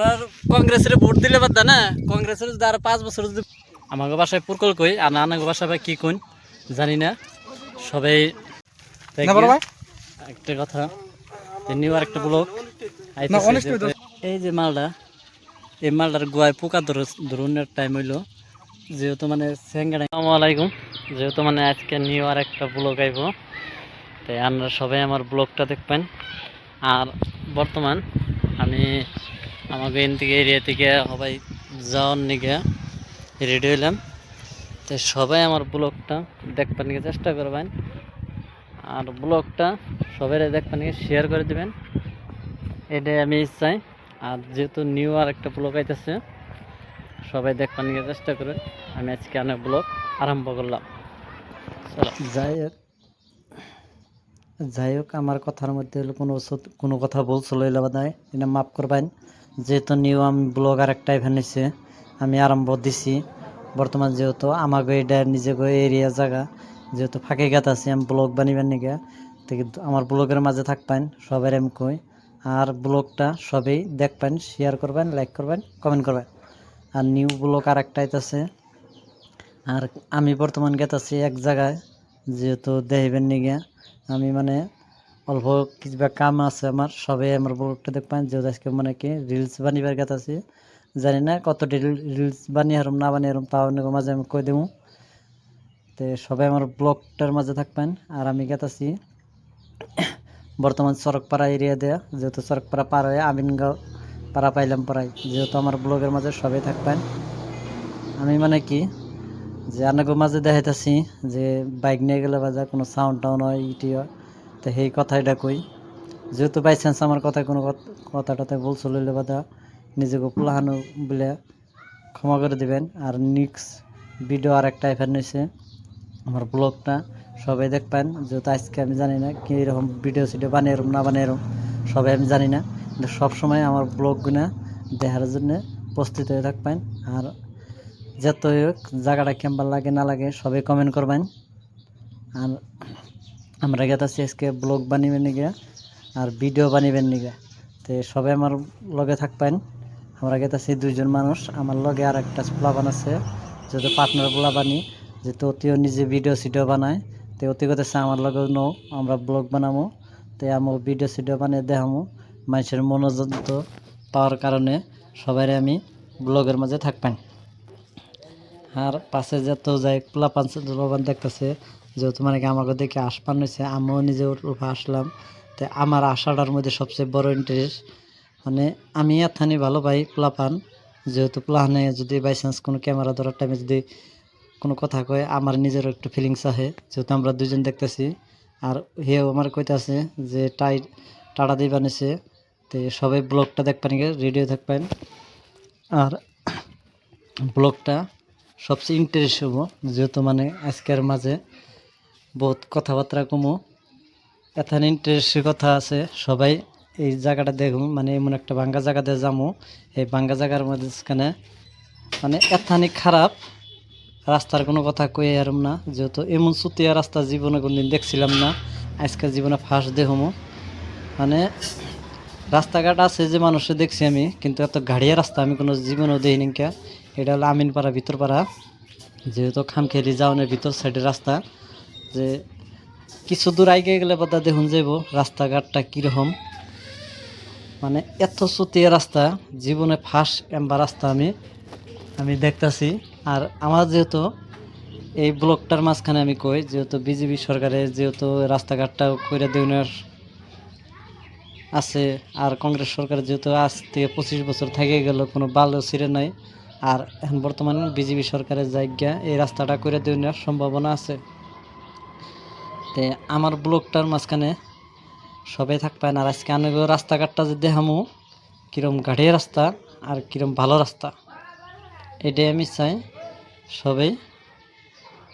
আর কংগ্রেসের ভোট দিলে বাদ না কংগ্রেসের যদি আর 5 বছর যদি আমাকে বাসায় পুরকল কই আর নানাকে বাসায় কি কোন জানি না সবাই একটা কথা নিউ আর একটা ব্লক এই যে মালটা এই মালটার গোয়ায় পোকা ধরনের টাইম হইলো যেহেতু মানে আসসালামু আলাইকুম যেহেতু মানে আজকে নিউ আর একটা ব্লগ আইব তাই আপনারা সবাই আমার ব্লগটা দেখবেন। আর বর্তমান আমি আমাকে এন থেকে এরিয়া থেকে সবাই যাওয়ার নিকে রেডি হইলাম, তাই সবাই আমার ব্লগটা দেখবার নিকে চেষ্টা করবেন আর ব্লগটা সবাই দেখবার নিকে শেয়ার করে দেবেন, এটাই আমি চাই। আর যেহেতু নিউ আর একটা ব্লগ আইতেছে সবাই দেখবার নিকে চেষ্টা করেন। আমি আজকে অনেক ব্লগ আরম্ভ করলাম। যাই হোক আমার কথার মধ্যে কোনো কথা বলছিল নাই, এটা মাফ করবেন। যেহেতু নিউ আমি ব্লগ আর একটা ইভেন্ট হয়েছে আমি আরম্ভ দিছি। বর্তমান যেহেতু আমাকে এটা নিজেকে এরিয়া জায়গা যেহেতু ফাঁকে গাত আছি আমি ব্লগ বানিবেন নিকে, কিন্তু আমার ব্লগের মাঝে থাকবেন সবাই আমি কই। আর ব্লগটা সবাই দেখবেন, শেয়ার করবেন, লাইক করবেন, কমেন্ট করবেন। আর নিউ ব্লগ আর একটা আছে। আর আমি বর্তমান গেতাছি এক জায়গায় যেহেতু দেখবেন নিগে আমি মানে অল্প কিছু কাম আছে আমার, সবাই আমার ব্লগটা দেখবেন। যেহেতু আজকে মানে কি রিলস বানিবার গেতাছি, জানি না কত রিলস বানিয়ে হারম না বানিয়ে হারম তাও মাঝে আমি কই দেবো। তো সবাই আমার ব্লগটার মাঝে থাকবেন। আর আমি গেতাছি বর্তমান সড়কপাড়া এরিয়া দেয়া, যেহেতু সড়কপাড়া পার হয়ে আমিনগাঁও পাড়া পাইলাম পাড়ায়, যেহেতু আমার ব্লগের মাঝে সবাই থাকবেন। আমি মানে কি যে আপনাকে মাঝে দেখাইতেছি যে বাইক নিয়ে গেলে বাজা কোনো সাউন্ড টাউন হয় ইটি হয়, তো সেই কথাটা কই। যেহেতু বাই চান্স আমার কথায় কোনো কথাটাতে বলছিল বাদা নিজেকে পুলাহানো বলে ক্ষমা করে দিবেন। আর নেক্সট ভিডিও আর একটা এফার নিয়েছে আমার ব্লগটা সবাই দেখবেন। যেহেতু আজকে আমি জানি না কীরকম ভিডিও সিডিও বানিয়ে না বানিয়ে সবাই আমি জানি না, কিন্তু সবসময় আমার ব্লগগুলো দেখার জন্য প্রস্তুত হয়ে থাকবেন। আর যত হোক জায়গাটা কেমন লাগে না লাগে সবাই কমেন্ট করবেন। আর আমরা গেতাছি আজকে ব্লগ বানিবেন নিগে আর ভিডিও বানিবেন নিগে, তো সবাই আমার লগে থাকবেন। আমরা গেতাছি 2 জন মানুষ, আমার লগে আর একটা পোলাপান আছে যেহেতু পার্টনার পোলাপানি, যেহেতু অতিও নিজে ভিডিও সিডিও বানায়, তো অতি করতেছে আমার লগে নৌ আমরা ব্লগ বানাবো। তো আমার ভিডিও সিডিও বানিয়ে দেখামো মানুষের মনোযোগ পাওয়ার কারণে সবাই আমি ব্লগের মাঝে থাকবেন। আর পাশে যত যাই পোলাপান দেখতেছে যেহেতু মানে কি আমাকে দেখে আসপান হয়েছে, আমিও নিজে উপরে আসলাম। তো আমার আশাটার মধ্যে সবচেয়ে বড় ইন্টারেস্ট মানে আমি এতখানি ভালো পাই পোলাপান, যেহেতু পোলাহানে যদি বাই চান্স কোনো ক্যামেরা ধরার টাইমে যদি কোনো কথা কয় আমার নিজেরও একটু ফিলিংস আহে, যেহেতু আমরা 2 জন দেখতেছি। আর হেও আমার কইতাছে যে টাটা দিয়ে বানিয়েছে। তো সবাই ব্লগটা দেখবেন রেডিও থাকবেন। আর ব্লগটা সবচেয়ে ইন্টারেস্ট হবো যেহেতু মানে আজকের মাঝে বহুত কথাবার্তা কমো, এখানে ইন্টারেস্টের কথা আছে। সবাই এই জায়গাটা দেখুন, মানে এমন একটা ভাঙ্গা জায়গাতে যাবো, এই ভাঙ্গা জায়গার মাঝখানে মানে এখানে খারাপ রাস্তার কোনো কথা কই আরম না, যেহেতু এমন চুতিয়া রাস্তা জীবনে কোনদিন দেখছিলাম না, আজকের জীবনে ফার্স্ট দেখমো। মানে রাস্তাঘাট আছে যে মানুষে দেখছি আমি, কিন্তু এত গাড়িয়া রাস্তা আমি কোনো জীবনেও দেখিনি। এটা হলো আমিনপাড়া ভিতরপাড়া, যেহেতু খামখেয়ালি যাওয়ানের ভিতর সাইডের রাস্তা। যে কিছু দূর আগে গেলে বাদা দেখুন যাইব রাস্তাঘাটটা কীরকম, মানে এত চুতিয়া রাস্তা জীবনে ফার্স্ট এমবার রাস্তা আমি দেখতেছি। আর আমার যেহেতু এই ব্লকটার মাঝখানে আমি কই যেহেতু বিজেপি সরকারের যেহেতু রাস্তাঘাটটাও কইরা দেওয়ার আছে, আর কংগ্রেস সরকার যেহেতু আজ থেকে 25 বছর থেকে গেল কোনো ভালো ছিঁড়ে নাই, আর এখন বর্তমানে বিজেপি সরকারের জায়গা এই রাস্তাটা করে দেওয়ার সম্ভাবনা আছে। তো আমার ব্লকটার মাঝখানে সবাই থাকবেন। আর আজকে আমি রাস্তাঘাটটা যে দেখামো কীরকম গাড়ির রাস্তা আর কীরকম ভালো রাস্তা, এটাই আমি চাই সবাই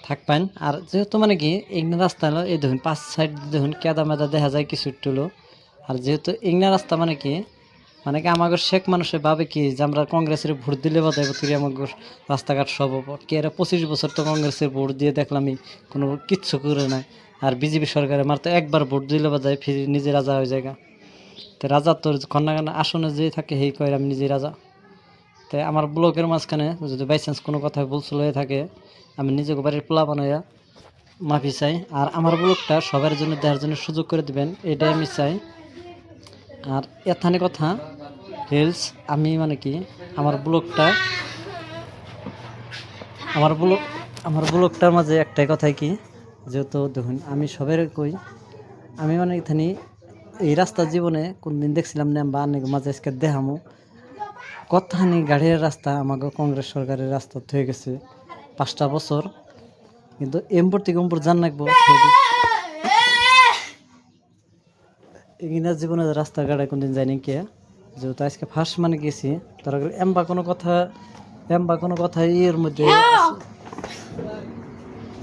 থাকবেন। আর যেহেতু মানে কি এগনা রাস্তা হলো এই দেখুন 5 সাইড দেখুন কেদা মেদা দেখা যায় কিছু একটু হলো। আর যেহেতু এগনা রাস্তা মানে কি আমাদের শেখ মানুষের ভাবে কি যে আমরা কংগ্রেসের ভোট দিলে বাদাইব তুই আমাদের রাস্তাঘাট সব কি এরা 25 বছর তো কংগ্রেসের ভোট দিয়ে দেখলামই কোনো কিচ্ছু করে নাই। আর বিজেপি সরকারের মার তো একবার ভোট দিলে বাদায় ফিরে নিজে রাজা হয়ে যায়। তো রাজা তোর খন্নাগান আসনে যে থাকে সেই কয় আমি নিজেই রাজা। তাই আমার ব্লকের মাঝখানে যদি বাই চান্স কোনো কথা ভুলসুল হয়ে থাকে আমি নিজেকে বাড়ির পোলা বানাইয়া মাফি চাই। আর আমার ব্লগটা সবার জন্য দেওয়ার জন্য সুযোগ করে দিবেন, এটাই আমি চাই। আর এখানে কথা রিলস আমি মানে কি আমার ব্লগটা আমার ব্লগটার মাঝে একটাই কথাই কি, যেহেতু দেখুন আমি সবের কই আমি মানে এখানে এই রাস্তার জীবনে কোনদিন দেখছিলাম না বা অনেক মাঝে আজকে দেখামো কতখানি গাড়ির রাস্তা আমাকে কংগ্রেস সরকারের রাস্তা হয়ে গেছে 5টা বছর, কিন্তু এম্পর থেকে এম্পর জান রাখবো এগিনার জীবনে রাস্তাঘাটে কোনদিন যায়নি কে, যেহেতু আজকে ফার্স্ট মানে গেছি তারা এম্বা কোনো কথা ইয়ের মধ্যে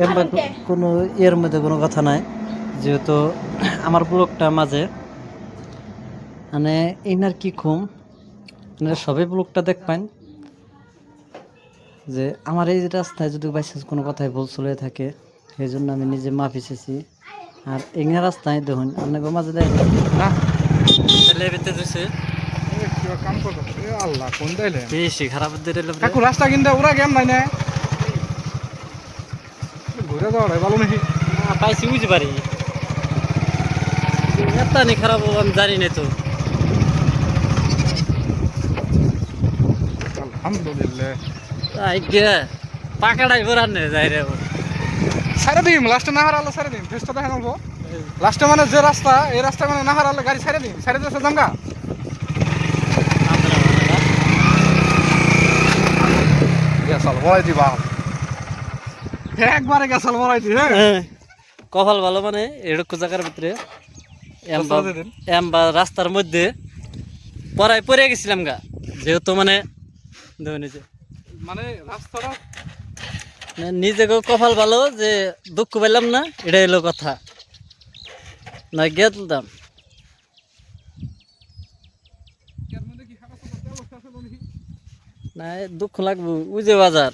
এম্বা কোনো ইয়ের মধ্যে কোনো কথা নাই। যেহেতু আমার ব্লগটা মাঝে মানে ইনার কি খুম আপনারা সবাই ব্লগটা দেখবেন, যে আমার এই রাস্তায় যদি বাইচান্স কোনো কথায় ভুল চলে থাকে সেই জন্য আমি নিজে মাফি চেয়েছি। আর এগিনা রাস্তায় দেখুন আপনাকে মাঝে বেশি খারাপ রাস্তা কিন্তু ওরা গেম নাই না ঘুরে যাওয়াটাই ভালো নাকি পাইছি বুঝতে পারি এতটা নি খারাপ আমি জানি না তো। আলহামদুলিল্লাহ পাকাটাই বেড়ান যাই রে সাইডে দিম লাস্টে না হারালে সাইডে দিম ফেসটা দেখা নেবো লাস্টে মানে যে রাস্তা এই রাস্তা মানে না হারালে গাড়ি সাইডে দিম সাইডে দিতে জামগা গেছাল বলাই দিবা একবারে গেছাল বলাই দি হ্যাঁ কপাল ভালো মানে এরকম জায়গার ভিতরে এমবা রাস্তার মধ্যে পড়ায় পড়ে গেছিলাম গা, যেহেতু মানে মানে রাস্তাটা নিজেকে কপাল ভালো যে দুঃখ পেলাম না, এটা এলো কথা না গেতাম না দুঃখ লাগবো উজে বাজার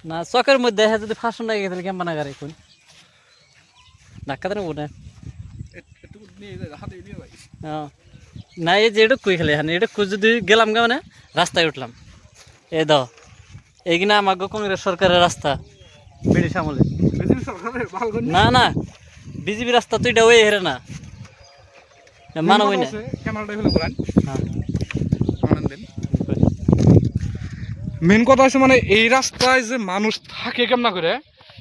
না চকের মধ্যে যদি ফাঁসন লাগে তাহলে কেমন না গাড়ি এখন ধাক্কা দেন না না এই যে এটুকুই খেলে হ্যাঁ এটুকু যদি গেলাম গা মানে রাস্তায় উঠলাম এ দাও এইগুলা আমাকে কংগ্রেস সরকারের রাস্তা ব্রিটিশ আমলে না না বিজেপি রাস্তা তো এটা ওই হেরে না মানবই না মেন কথা হচ্ছে মানে এই রাস্তায় যে মানুষ থাকে কেমন করে,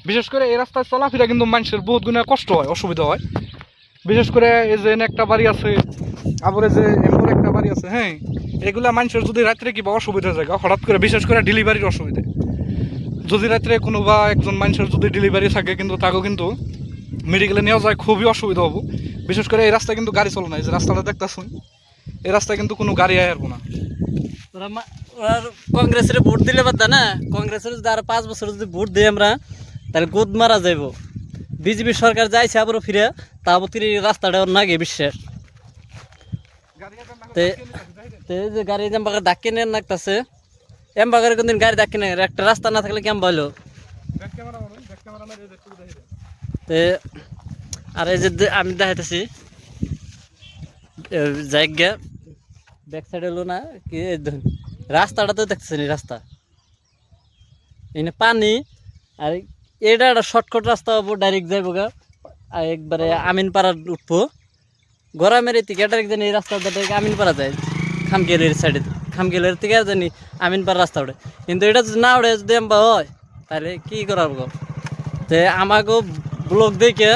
বিশেষ করে এই রাস্তায় চলাফেরা কিন্তু মানুষের বহুত গুণে কষ্ট হয় অসুবিধা হয়। বিশেষ করে এই যে একটা বাড়ি আছে আবার যে এমন একটা বাড়ি আছে হ্যাঁ এগুলা মানুষের যদি রাত্রে কিবা অসুবিধা জায়গা হঠাৎ করে বিশেষ করে ডেলিভারির অসুবিধা, যদি রাত্রে কোনো বা একজন মানুষের যদি ডেলিভারি থাকে কিন্তু তাকেও কিন্তু মেডিকেলে নেওয়া যায় খুবই অসুবিধা হবো। বিশেষ করে এই রাস্তায় কিন্তু গাড়ি চলে না, এই যে রাস্তাটা দেখতেছুন এই রাস্তায় কিন্তু কোনো গাড়ি আসবো না। কংগ্রেসের ভোট দিলে বাদ না, কংগ্রেসের যদি আর 5 বছর যদি ভোট দিই আমরা তাহলে গোদ মারা যাইব। বিজেপি সরকার যাইছে আবারও ফিরে তাও তিনি রাস্তাটা নাগে বিশ্বের যে গাড়ি এমবাগার ডাকি নেন লাগতেছে এমবাগারে কোনদিন গাড়ি ডাকি নেই, একটা রাস্তা না থাকলে কেমন ভালো। আর এই যে আমি দেখাইতেছি জায়গা ব্যাক সাইড হলো না কি রাস্তাটা তো দেখতেছেন রাস্তা এনে পানি আর এটা একটা শর্টকাট রাস্তা হবো ডাইরেক্ট যাইবো গা একবারে আমিনপাড়া উঠবো গরমের থেকে ডাইরেক্ট জানি এই রাস্তা ডাইরেক্ট আমিনপাড়া যায় খামগেলের সাইডে খামগেলের থেকে জানি আমিনপাড়া রাস্তা ওঠে, কিন্তু এটা যদি না ওঠে যদি এমবা হয় তাহলে কি করার গো। তো আমাকেও ব্লগ দেখে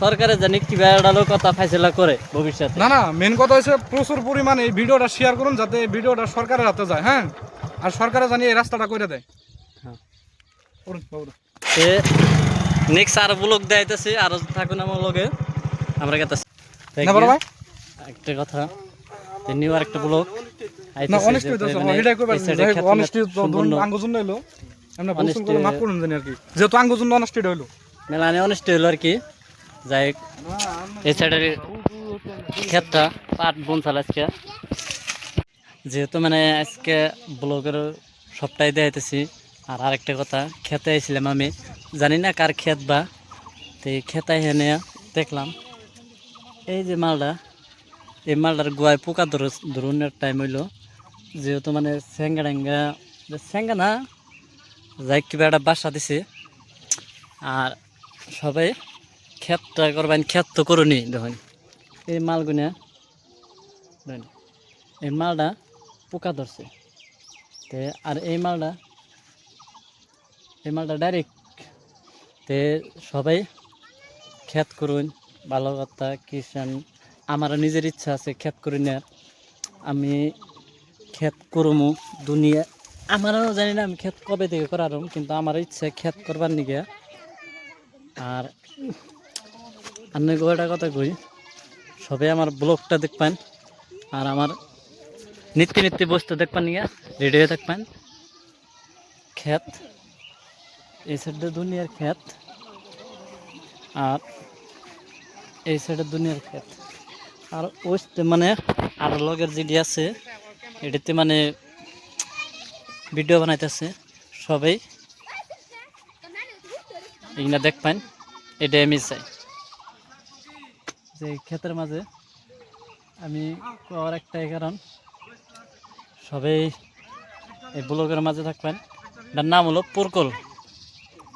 সরকারে জানি কিভাবে কথা ফাইসলা করে ভবিষ্যতে। না না মেন কথা হচ্ছে প্রচুর পরিমাণে এই ভিডিওটা শেয়ার করুন যাতে এই ভিডিওটা সরকারের হাতে যায় হ্যাঁ, আর সরকারে জানি এই রাস্তাটা করে দেয়। নেক্সট আর ব্লগ দেখাইতেছি আরো থাকুন আমার লগে আমরা গেতেছি একটা কথা নিউ আর একটা ব্লগ না অনেস্ট হইতাছে এটাই কইবার অনেস্ট আঙ্গুজন হইলো আমরা বলছুন করে মাফ করুন জানি আর কি যেহেতু আঙ্গুজন অনেস্ট হইলো মেলানে অনেস্ট হইলো আর কি। যাই এই সাইডের ক্ষেতটা পাট বনসাল আজকে যেহেতু মানে আজকে ব্লগের সবটাই দেখাইতেছি। আর আরেকটা কথা খেতে আইছিলাম আমি জানি না কার ক্ষেত বা তো এই খেতে এনে দেখলাম এই যে মালটা, এই মালটার গোয়ায় পোকা ধরনের টাইম হইলো, যেহেতু মানে স্যাঙ্গা না যাই কিবা একটা বাসা দিছে। আর সবাই ক্ষেতটা করবেন, ক্ষেত তো করুনি দেখুন এই মালগুনা, দেখুন এই মালটা পোকা ধরছে। তে আর এই মালটা ডাইরেক্ট তে সবাই ক্ষেত করুন, ভালো কথা কিষান। আমারও নিজের ইচ্ছা আছে ক্ষেত করুন, আমি ক্ষেত করমু দুনিয়া, আমারও জানি না আমি ক্ষেত কবে থেকে করারম, কিন্তু আমার ইচ্ছা ক্ষেত করবার নিগে। আর অন্য গোটা কথা কই, সবাই আমার ব্লগটা দেখবেন আর আমার নিত্য বস্তু দেখবেন নিয়ে রেডি হয়ে থাকবেন। ক্ষেত এই সাইডে দুনিয়ার ক্ষেত, আর এই সাইডে দুনিয়ার ক্ষেত। আর ওই মানে আর লগের যেটি আছে এটাতে মানে ভিডিও বানাইতেছে, সবাই এগুলা দেখবেন। এটা আমি চাই যে ক্ষেতের মাঝে আমি আর একটাই কারণ, সবাই এই ব্লগের মাঝে থাকবেন। এটার নাম হলো পুরকল,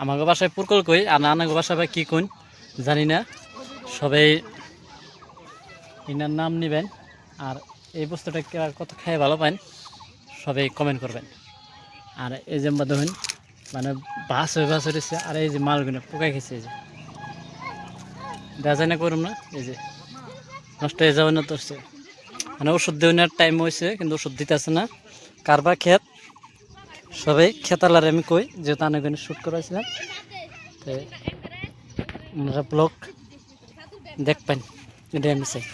আমাকে বাসায় পুরকল কই, আর নানাকে বাসায় কী কই জানি না। সবাই এনার নাম নেবেন, আর এই বস্তুটা কত খাই ভালো পান সবাই কমেন্ট করবেন। আর এই যে দেখুন মানে বাস হয়েছে, আর এই যে মালগুলো পোকাই খেয়েছে, এই যে দেখা যায় না করুন না, এই যে নষ্ট হয়ে যাবে না তোরছে, মানে ওষুধ দেওয়ার টাইম হয়েছে কিন্তু ওষুধ দিতেছে না। কারবা ক্ষেত সবাই খেতালার আমি কই, যেহেতু অনেক শ্যুট করেছিলাম, তো ব্লগ দেখবেন, এটা আমি চাই।